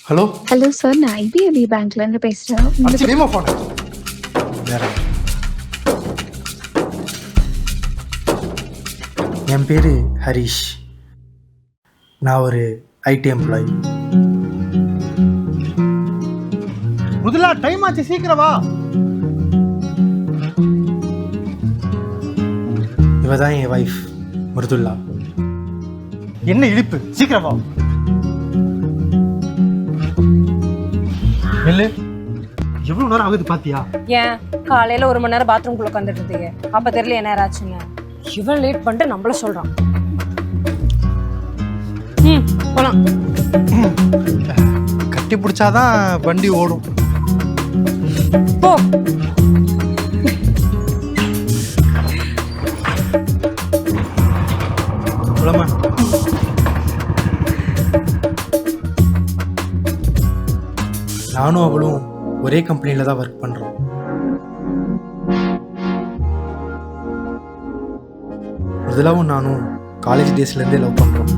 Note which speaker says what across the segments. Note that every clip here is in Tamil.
Speaker 1: ஹலோ
Speaker 2: ஹலோ சார், நான் ஐபிஐபி பேங்க்லேருந்து பேசுகிறேன்.
Speaker 1: அடிச்சு வேமா போன என் பேர் ஹரிஷ். நான் ஒரு ஐடி எம்ப்ளாயி.
Speaker 3: முதலா டைம் ஆச்சு, சீக்கிரம் வா.
Speaker 1: இவ தான் என் ஒய்ஃப் மிருதுல்லா.
Speaker 3: என்ன இழுப்பு, சீக்கிரம் வா. நெல்லு, எவ்வளவு நேரம் ஆகுது பாத்தியா?
Speaker 4: ஏன் காலையில 1 மணி நேரம் பாத்ரூம்குள்ள உட்காந்துட்டு இருந்தீங்க, அப்ப தெரியல என்ன ஆச்சுன்னு. இவன் லேட் பண்ணிட்டு நம்மள சொல்றான். போலாம்.
Speaker 3: கட்டி பிடிச்சாதான் வண்டி ஓடும்.
Speaker 4: போ.
Speaker 1: போலாமா? நானும் அவளும் ஒரே கம்பெனியில் தான் ஒர்க் பண்ணுறோம். மிருதுலாவும் நானும் காலேஜ் டேஸ்லேருந்தே லவ் பண்ணுறோம்.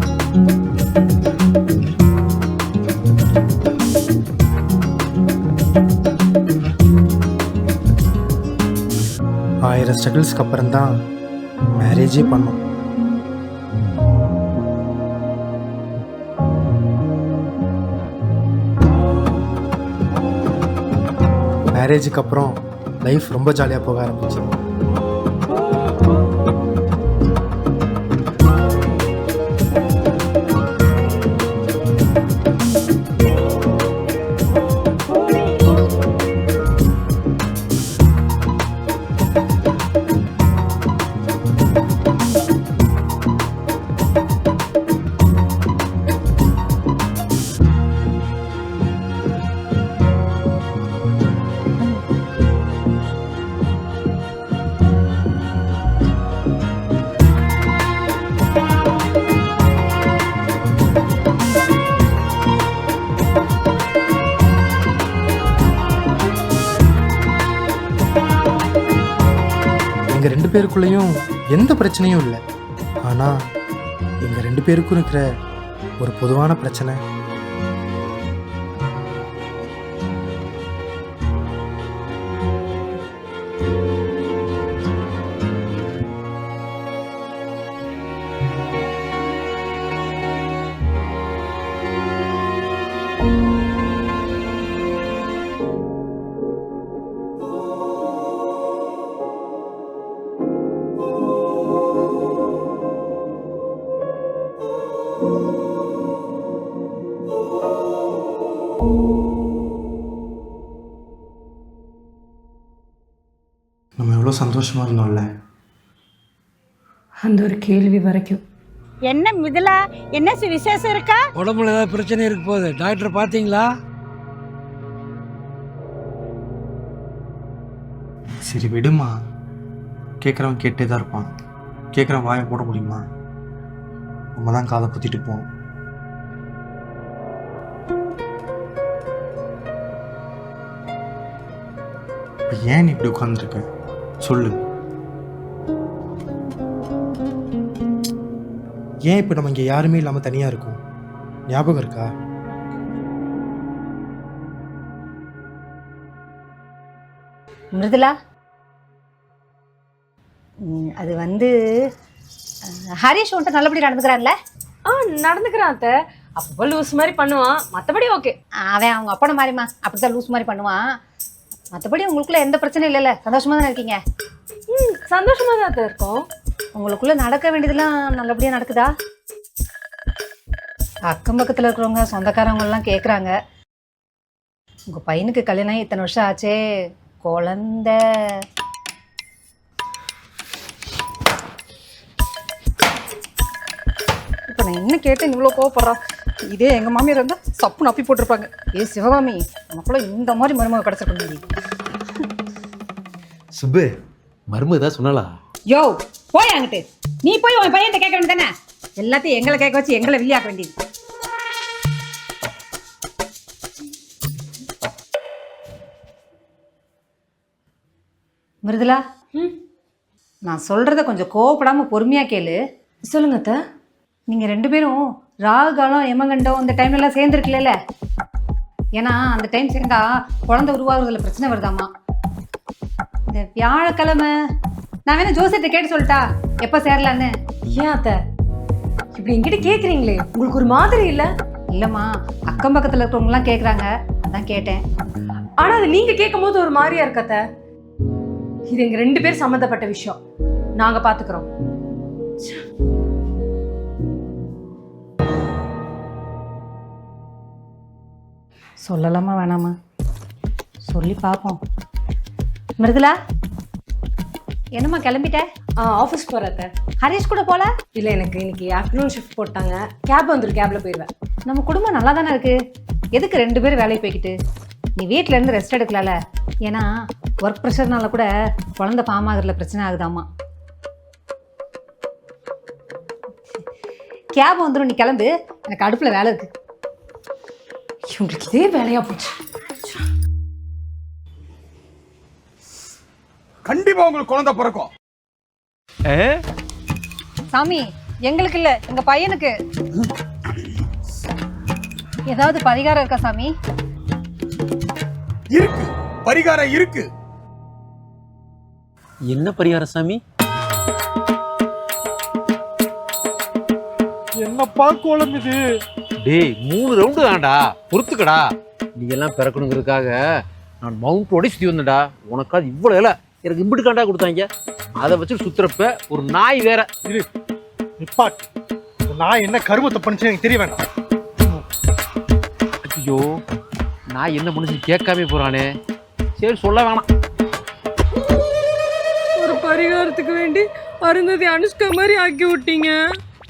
Speaker 1: ஆயிரம் ஸ்ட்ரகிள்ஸ்க்கு அப்புறம் தான் மேரேஜே பண்ணோம். மேரேஜுக்கு அப்புறம் லைஃப் ரொம்ப ஜாலியாக போக ஆரம்பிச்சு. எங்கள் 2 பேருக்குள்ளேயும் எந்த பிரச்சனையும் இல்லை. ஆனால் எங்கள் 2 பேருக்கும் இருக்கிற ஒரு பொதுவான பிரச்சனை, நம்ம எவ்வளோ சந்தோஷமாக இருந்தோம்ல.
Speaker 4: அந்த ஒரு கேள்வி வரைக்கும்.
Speaker 5: என்ன மிதுலா, என்ன விசேஷம் இருக்கா?
Speaker 6: உடம்புல ஏதாவது பிரச்சனை இருக்கு போகுது. டாக்டர் பார்த்தீங்களா?
Speaker 1: சரி விடுமா, கேட்குறவன் கேட்டே தான் இருப்பான். கேட்குறவன் வாயை போட முடியுமா? நம்ம தான் காதை குத்திட்டு போவோம். இப்போ ஏன் நீ இப்படி உட்காந்துருக்க சொல்லு. ஏன் இப்போ நம்ம இங்கே யாருமே இல்லாமல் தனியாக இருக்கோம்? ஞாபகம் இருக்கா?
Speaker 5: மிருதுலா, அது வந்து ஹரிஷ் உன்ட்ட நல்லபடி நடந்துக்கிறான்ல?
Speaker 4: நடந்துக்கிறான் அத்தை. அப்போ லூஸ் மாதிரி பண்ணுவான், மற்றபடி ஓகே.
Speaker 5: அவன் அவங்க அப்பனை மாதிரிமா அப்படித்தான் லூஸ் மாதிரி பண்ணுவான். மற்றபடி உங்களுக்குள்ள எந்த பிரச்சனையும் இல்லைல்ல? சந்தோஷமா தானே இருக்கீங்க?
Speaker 4: சந்தோஷமா தான் அத்தை இருக்கும்.
Speaker 5: உங்களுக்குள்ள நடக்க வேண்டியதெல்லாம் நல்லபடியா நடக்குதா? அக்கம் பக்கத்தில் இருக்கிறவங்க சொந்தக்காரவங்க எல்லாம் கேட்குறாங்க, உங்க பையனுக்கு கல்யாணம் இத்தனை வருஷம் ஆச்சே, குழந்தை. இப்போ நான் என்ன கேட்டேன் இவ்வளோ கோவப்படுறான்? இதே எங்கள் மாமியார் இருந்தால் சப்புன்னு அப்பி போட்டிருப்பாங்க. ஏ சிவகாமி, நமக்குள்ள இந்த மாதிரி மருமக கிடச்சிருக்கணும்.
Speaker 7: சுப்பு, மருமக தான் சொன்னலா?
Speaker 5: யோ போய் அங்கிட்டு, நீ போய் உன் பையன் கேட்க வேண்டியது தானே? எல்லாத்தையும் எங்களை கேட்க வச்சு எங்களை வில்லியாக்க வேண்டியது. மிருதுலா, நான் சொல்றத கொஞ்சம் கோவப்படாம பொறுமையா கேளு.
Speaker 4: சொல்லுங்க அத்தை.
Speaker 5: நீங்க 2 பேரும் ராகு காலம் யமகண்டம் இந்த டைம்ல எல்லாம் சேர்ந்துருக்கல, ஏன்னா அந்த டைம் சேர்ந்தா குழந்தை உருவாகுறதுல பிரச்சனை வருதாமா. இந்த வியாழக்கிழமை நான் வேணா ஜோசியத்தை கேட்டு சொல்லிட்டா எப்ப சேரலான்னு.
Speaker 4: ஏன் அத்தை இப்படி என்கிட்ட கேக்குறீங்களே, உங்களுக்கு ஒரு மாதிரி இல்ல?
Speaker 5: இல்லம்மா, அக்கம் பக்கத்துல இருக்கிறவங்க எல்லாம் கேக்குறாங்க, அதான் கேட்டேன்.
Speaker 4: ஆனா அது நீங்க கேட்கும் போது ஒரு மாதிரியா இருக்கு அத்தை. இது எங்க 2 பேர் சம்மந்தப்பட்ட விஷயம், நாங்க பாத்துக்கிறோம்.
Speaker 5: சொல்லலாமா வேணாமா? சொல்லி பார்ப்போம். மிருதுலா, என்னம்மா கிளம்பிட்ட?
Speaker 4: ஆஃபீஸ் போற அத்தை.
Speaker 5: ஹரிஷ் கூட போல?
Speaker 4: இல்ல, எனக்கு இன்னைக்கு ஆஃப்டர்நூன் ஷிஃப்ட் போட்டாங்க. கேப் வந்துடும், கேப்ல போயிடுவேன்.
Speaker 5: நம்ம குடும்பம் நல்லா தானே இருக்கு, எதுக்கு 2 பேரும் வேலைக்கு போய்கிட்டு? நீ வீட்டில இருந்து ரெஸ்ட் எடுக்கலாம்ல. ஏன்னா ஒர்க் ப்ரெஷர்னால கூட குழந்தை ஃபார்ம் ஆகுறதுல பிரச்சனை ஆகுதாமா. கேப் வந்துடும், நீ கிளம்பு, எனக்கு அடுப்புல வேலை இருக்கு.
Speaker 4: இவங்களுக்கு இதே வேலையா போச்சு.
Speaker 8: கண்டிப்பா உங்களுக்கு குழந்தை பிறக்கும்.
Speaker 5: சாமி, எங்களுக்கு இல்ல, எங்க பையனுக்கு. ஏதாவது பரிகாரம் இருக்கா சாமி?
Speaker 8: இருக்கு, பரிகாரம் இருக்கு.
Speaker 7: என்ன பரிகாரம் சாமி?
Speaker 3: என்னப்பா கோலம் இது?
Speaker 7: டேய் 3 ரவுண்டு தான்டா, பொறுத்துக்கடா. நீ எல்லாம் பிறக்கணுங்கிறதுக்காக நான் மவுண்ட் ரோடே சுற்றி வந்தேன்டா. உனக்காது இவ்வளோ இல்லை, எனக்கு இம்பிட்டு காண்டா கொடுத்தாங்க. அதை வச்சு சுத்துறப்ப ஒரு நாய் வேற.
Speaker 3: இரு, நிப்பாட். நான் என்ன கருமத்தை பண்ணிச்சு எனக்கு தெரிய வேண்டாம்.
Speaker 7: ஐயோ, நான் என்ன மனுஷன் கேட்காம போறானே. சரி, சொல்ல வேணாம்.
Speaker 4: ஒரு பரிகாரத்துக்கு வேண்டி அருந்ததி அனுஷ்கா மாதிரி ஆக்கி விட்டீங்க.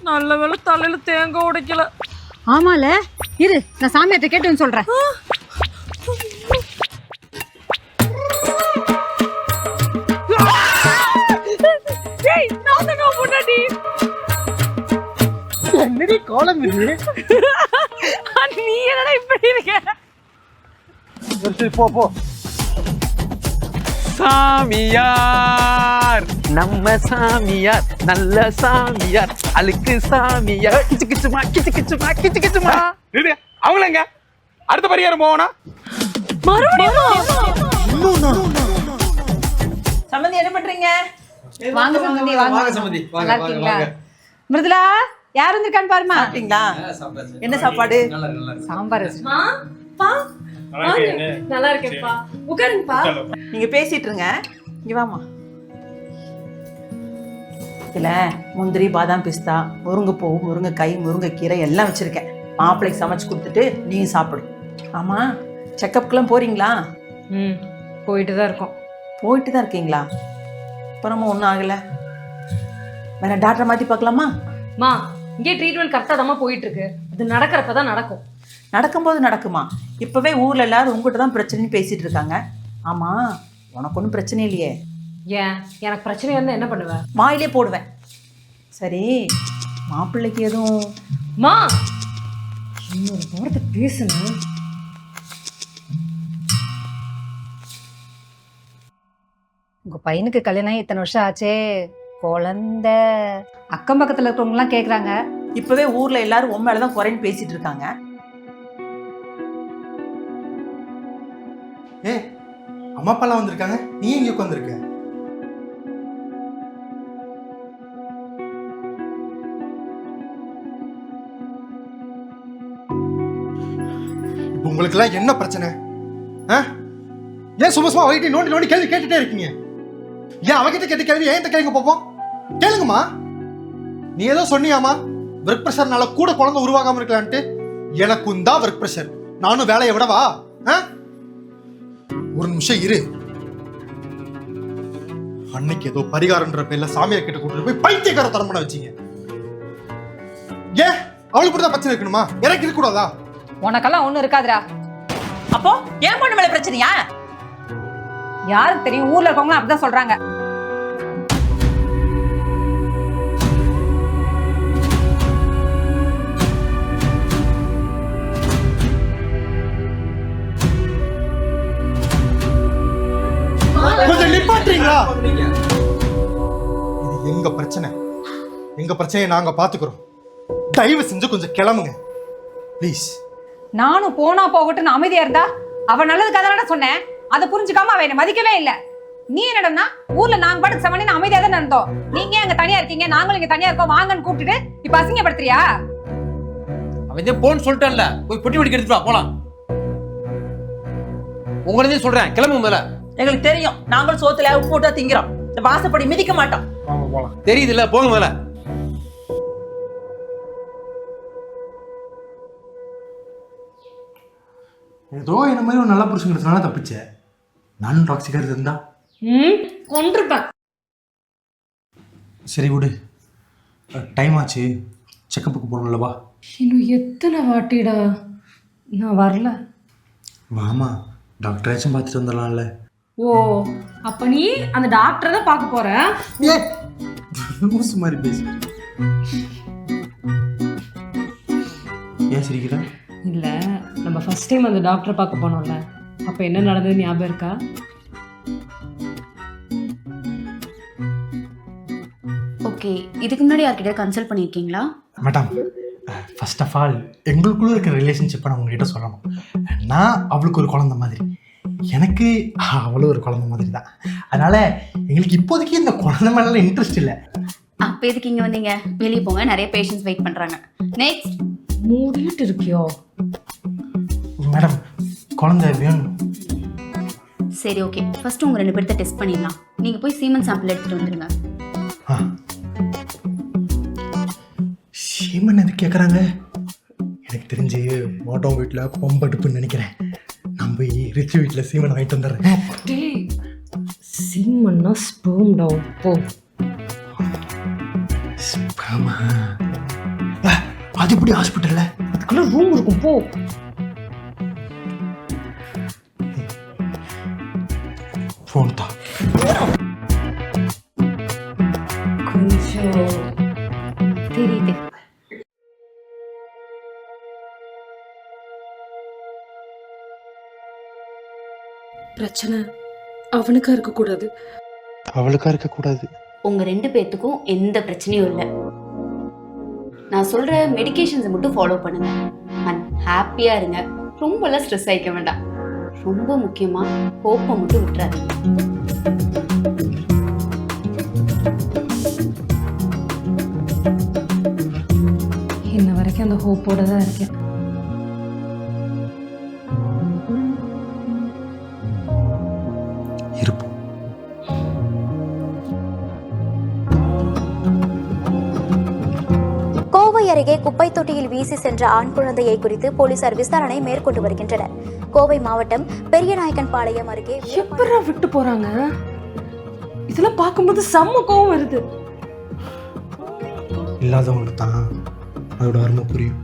Speaker 4: நல்ல வேளை தலையில தேங்காய் உடைக்கல.
Speaker 5: ஆமால, இரு, நான் சாமியார்ட்ட கேட்டுன்னு சொல்றேன்.
Speaker 3: என்னடி கோலம் இது?
Speaker 4: நீ என்னடா இப்படி இருக்க?
Speaker 3: சரி, போ போ.
Speaker 7: சாமியார், நம்ம சாமியார், நல்ல சாமியார், அழுக்கு சாமியார். கிச்சு கிச்சுமா, கிச்சு கிச்சுமா, கிச்சு கிச்சுமா.
Speaker 8: அவங்களங்க அடுத்த பரிகாரம் போவனா?
Speaker 9: சம்பந்தி என்ன பண்றீங்க?
Speaker 5: வாங்க சம்பந்தி, வாங்க சம்பந்தி. நல்லா இருக்கீங்களா? மிருதுலா, யார் வந்திருக்கான்னு பாருமா.
Speaker 9: சாப்பிட்டீங்களா? என்ன சாப்பாடு?
Speaker 5: சாம்பார்.
Speaker 4: நல்லா இருக்கேன்ப்பா, உட்காருங்கப்பா.
Speaker 9: நீங்க பேசிட்டு இருங்க, இங்க வாமா. இதுல முந்திரி, பாதாம், பிஸ்தா, முருங்கைப்பூ, முருங்கைக்காய், முருங்கைக்கீரை எல்லாம் வச்சிருக்கேன். மாப்பிள்ளைக்கு சமைச்சு கொடுத்துட்டு நீங்க சாப்பிடு. ஆமா, செக்கப்புக்கெல்லாம் போறீங்களா?
Speaker 4: போயிட்டு தான் இருக்கோம்.
Speaker 9: போயிட்டு தான் இருக்கீங்களா? அப்புறமா ஒன்றும் ஆகல. வேற டாக்டரை மாத்தி பார்க்கலாமா?
Speaker 4: மா, இங்கே ட்ரீட்மெண்ட் கரெக்டாக தான் போயிட்டு இருக்கு. அது நடக்கிறப்ப தான் நடக்கும்.
Speaker 9: நடக்கும்போது நடக்குமா? இப்பவே ஊர்ல எல்லாரும் உங்ககிட்ட தான் பிரச்சனைன்னு பேசிட்டு இருக்காங்க. ஆமா, உனக்கு ஒன்றும் பிரச்சனை இல்லையே?
Speaker 4: ஏன், எனக்கு பிரச்சனையா இருந்தா என்ன பண்ணுவேன்?
Speaker 9: வாயிலே போடுவேன். சரி, மாப்பிள்ளைக்கு எதுவும்?
Speaker 4: மா, இன்னொரு வார்த்தை பேசணும்.
Speaker 5: உங்க பையனுக்கு கல்யாணம் ஆகி இத்தனை வருஷம் ஆச்சே, குழந்தை. அக்கம் பக்கத்துல இருக்கிறவங்க எல்லாம் கேக்குறாங்க.
Speaker 9: இப்பவே ஊர்ல எல்லாரும் உன் மேலதான் குறைன்னு பேசிட்டு இருக்காங்க.
Speaker 1: ஏ, அம்மா அப்பாலாம் வந்திருக்காங்க, நீ எங்கே உட்காந்துருக்க? இப்போ உங்களுக்கெல்லாம் என்ன பிரச்சனை? ஏன் சும்மா சும்மா வைட்டி நோண்டி நோண்டி கேள்வி கேட்டுட்டே இருக்கீங்க? ஏன் அவகிட்ட கேட்ட கேள்வி ஏன் கேளுங்க பாப்போம்? கேளுங்கம்மா. நீ ஏதோ சொன்னியாமா, ஒர்க் ப்ரெஷர்னால கூட குழந்தை உருவாகாம இருக்கலான்ட்டு. எனக்கும் தான் ஒர்க் ப்ரெஷர், நானும் வேலையை விடவா? ஒரு நிமிஷம் இரு. அன்னைக்கு ஏதோ பரிகாரம்ன்ற பேர்ல சாமியார் கிட்ட கூட்டிட்டு போய் பைத்தியக்கார தரம் பண்ண வச்சீங்க. ஏன் அவளுக்கு கூட பிரச்சனை இருக்கணுமா? எனக்கு இருக்க கூடாதா?
Speaker 5: உனக்கெல்லாம் ஒண்ணும் இருக்காதுடா.
Speaker 9: அப்போ ஏன் பொண்ணு மேல பிரச்சனையா?
Speaker 5: யாருக்கு தெரியும், ஊர்ல இருக்கவங்க அப்படிதான் சொல்றாங்க.
Speaker 1: கொஞ்சம் நிப்பாட்டுறீங்களா? இது எங்க பிரச்சனை, எங்க பிரச்சனையை நாங்க பாத்துக்கிறோம். தயவு செஞ்சு கொஞ்சம் கிளம்புங்க ப்ளீஸ்.
Speaker 5: நானும் போனா போகட்டும்னு அமைதியா இருந்தா அவ நல்லதுக்காக தானே சொன்னேன். அதை புரிஞ்சுக்காம அவ என்னை மதிக்கவே இல்லை. நீ என்னடா ஊர்ல நாங்க பாட்டுக்கு சமணி அமைதியா தான் நடந்தோம். நீங்க அங்க தனியா இருக்கீங்க, நாங்களும் இங்க தனியா இருக்கோம், வாங்கன்னு கூப்பிட்டுட்டு இப்ப அசிங்கப்படுத்துறியா?
Speaker 7: அவன் போன்னு சொல்லிட்டான்ல, போய் பொட்டி வடிக்க எடுத்துட்டு வா போலாம். உங்களதே சொல்றேன், கிளம்பு முதல்ல.
Speaker 9: எங்களுக்கு தெரியும், நாங்களும் சோத்துல உப்பு போட்டா திங்கிறோம். இந்த வாசப்படி மிதிக்க மாட்டோம்.
Speaker 3: வாங்க போலாம்.
Speaker 7: தெரியுது இல்ல, போங்க முதல்ல.
Speaker 1: ஏதோ என்ன மாதிரி ஒரு நல்ல புருஷன் கிடைச்சனால தப்பிச்சேன். நானும் டாக்ஸிக்காக இருந்தா
Speaker 4: கொண்டிருப்பேன்.
Speaker 1: சரி விடு, டைம் ஆச்சு, செக்கப்புக்கு போகணும்லவா?
Speaker 4: இன்னும் எத்தனை வாட்டிடா? நான் வரல.
Speaker 1: வாமா, டாக்டராச்சும் பார்த்துட்டு வந்துடலாம்ல.
Speaker 4: ஓ, அப்ப நீ அந்த டாக்டரை தான் பார்க்க போற?
Speaker 1: ஏ லூசு மாதிரி பேசு. ஏன் சிரிக்கிற?
Speaker 4: இல்ல, நம்ம ஃபர்ஸ்ட் டைம் அந்த டாக்டரை பார்க்க போனோம்ல, அப்ப என்ன நடந்தது ஞாபகம் இருக்கா?
Speaker 10: ஓகே, இதுக்கு முன்னாடி யார்கிட்ட கன்சல்ட் பண்ணியிருக்கீங்களா?
Speaker 1: மேடம், ஃபர்ஸ்ட் ஆஃப் ஆல் எங்களுக்குள்ள இருக்கிற ரிலேஷன்ஷிப்பை நான் உங்ககிட்ட சொல்லணும். நான் அவளுக்கு ஒரு குழந்தை மாதிரி, எனக்கு அவளும் ஒரு குழந்தை மாதிரி தான். அதனால எங்களுக்கு இப்போதைக்கு இந்த குழந்தை மேல இன்ட்ரெஸ்ட் இல்லை.
Speaker 10: அப்போ எதுக்கு இங்கே வந்தீங்க? வெளியே போங்க, நிறைய பேஷண்ட்ஸ் வெயிட் பண்ணுறாங்க. நெக்ஸ்ட்.
Speaker 4: மூடிட்டு இருக்கியோ?
Speaker 1: மேடம், குழந்தை வேணும்.
Speaker 10: சரி, ஓகே, ஃபர்ஸ்ட் உங்கள் 2 பேர்த்த டெஸ்ட் பண்ணிடலாம். நீங்கள் போய் சீமன் சாம்பிள் எடுத்துகிட்டு வந்துடுங்க.
Speaker 1: சீமன் எது கேட்குறாங்க? எனக்கு தெரிஞ்சு மோட்டோ வீட்டில் பொம்படுப்புன்னு நினைக்கிறேன். நான் போய் ரிச்சு வீட்டில் சீமன் வாங்கிட்டு வந்துடுறேன்.
Speaker 4: சீமன்னா ஸ்பெர்ம் டா. போ.
Speaker 1: ஆமா, அது எப்படி ஹாஸ்பிட்டல்ல?
Speaker 4: அதுக்குள்ள ரூம் இருக்கும், போ.
Speaker 1: ஃபோன் தான்.
Speaker 4: கொஞ்சம்
Speaker 10: தெரியுது.
Speaker 4: பிரச்சனை அவனுக்கா இருக்கக்கூடாது.
Speaker 1: அவளுக்கா இருக்கக்கூடாது.
Speaker 10: உங்க 2 பேர்த்துக்கும் எந்த பிரச்சனையும் இல்லை. நான் சொல்ற மெடிகேஷன்ஸை மட்டும் ஃபாலோ பண்ணுங்க அண்ட் ஹாப்பியா இருங்க. ரொம்பலாம் ஸ்ட்ரெஸ் ஆகிக்க வேண்டாம். ரொம்ப முக்கியமா ஹோப்பை மட்டும் விட்டுறாதீங்க.
Speaker 4: இன்ன வரைக்கும் அந்த ஹோப்போட தான் இருக்கேன்.
Speaker 1: இருப்போம்.
Speaker 11: கோவை அருகே குப்பை தொட்டியில் வீசி சென்ற ஆண் குழந்தையை குறித்து போலீசார் விசாரணை மேற்கொண்டு வருகின்றனர். கோவை மாவட்டம் பெரியநாயக்கன்பாளையம் அருகே
Speaker 4: எப்படா விட்டு போறாங்க? இதெல்லாம் பார்க்கும்போது செம்ம கோவம் வருது.
Speaker 1: இல்லாதவங்களுக்கு தான் அதோட அருமை புரியும்.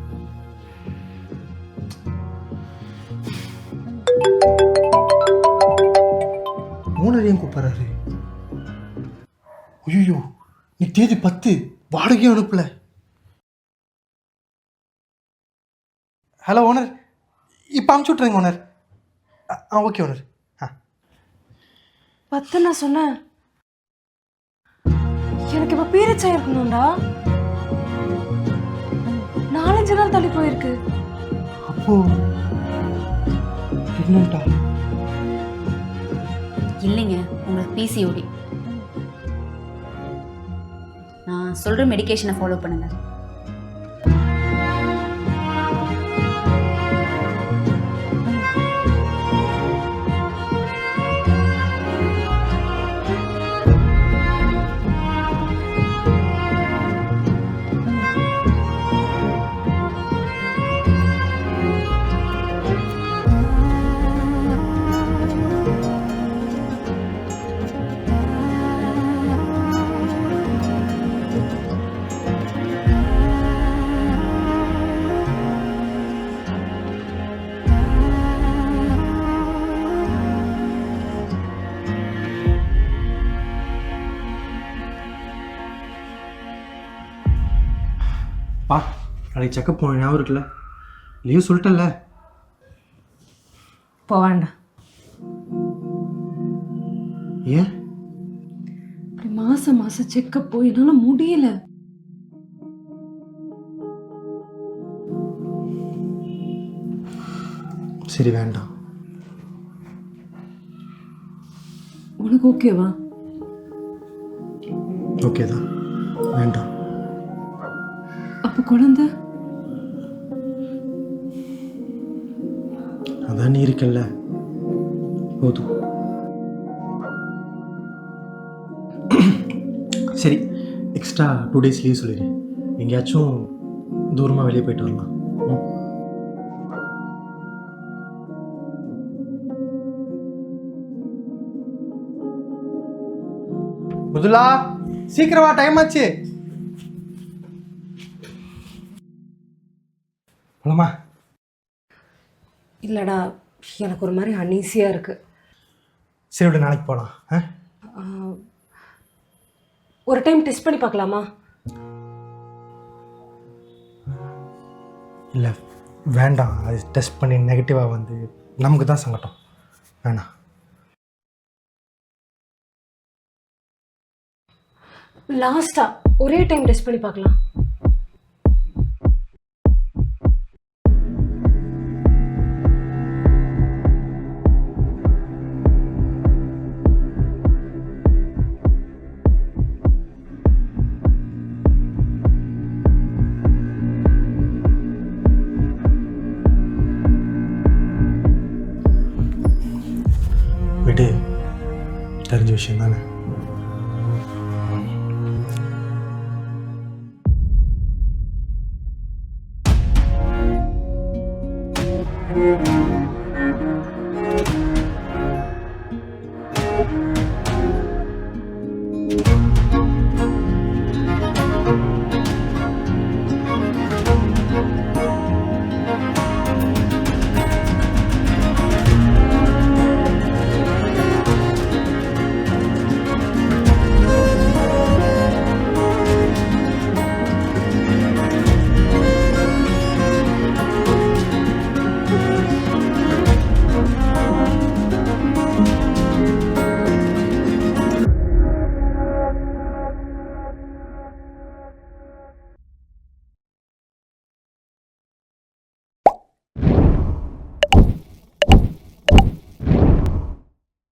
Speaker 1: ஓனரையும் கூப்பிடுறாரு. ஐயோ, நீ தேதி 10 வாடகையும் அனுப்பல. ஹலோ ஓனர், இப்போ அமுச்சு விட்றேங்க ஓனர். Okay owner.
Speaker 4: 10 நான் சொன்னேன். எனக்கு இப்ப பீரியட்ஸ் ஆயிருக்கணும்டா. 4-5 நாள் தள்ளி போயிருக்கு.
Speaker 1: அப்போ பிரெக்னென்ட்டா?
Speaker 10: இல்லைங்க, உங்களுக்கு பிசிஓடி. நான் சொல்ற மெடிகேஷனை ஃபாலோ பண்ணுங்க.
Speaker 1: பா, நாளைக்கு செக்கப் போன ஞாபகம் இருக்குல்ல? லீவ் சொல்லிட்டல.
Speaker 4: போ வேண்டாம்.
Speaker 1: ஏன்
Speaker 4: இப்படி மாசம் மாசம் செக்கப் போய் என்னால முடியல.
Speaker 1: சரி வேண்டாம்.
Speaker 4: உனக்கு ஓகேவா?
Speaker 1: ஓகே தான், வேண்டாம்.
Speaker 4: அப்போ குழந்தை?
Speaker 1: அதான் நீ இருக்கல்ல, போதும். சரி, எக்ஸ்ட்ரா 2 days லீவ் சொல்லிடு. எங்கேயாச்சும் தூரமாக வெளியே போயிட்டு வரலாம். முதலா சீக்கிரமா, டைம் ஆச்சு. போலாமா?
Speaker 4: இல்லடா, எனக்கு ஒரு மாதிரி அன்ஈஸியா இருக்கு.
Speaker 1: சரி விட, நாளைக்கு போகலாம்.
Speaker 4: ஒரு டைம் டெஸ்ட் பண்ணி பார்க்கலாமா?
Speaker 1: இல்லை வேண்டாம், அது டெஸ்ட் பண்ணி நெகட்டிவாக வந்து நமக்கு தான் சங்கடம். வேணாம்.
Speaker 4: லாஸ்டா ஒரே டைம் டெஸ்ட் பண்ணி பார்க்கலாம்.
Speaker 1: விடு, தெரிஞ்ச விஷயம் தானே.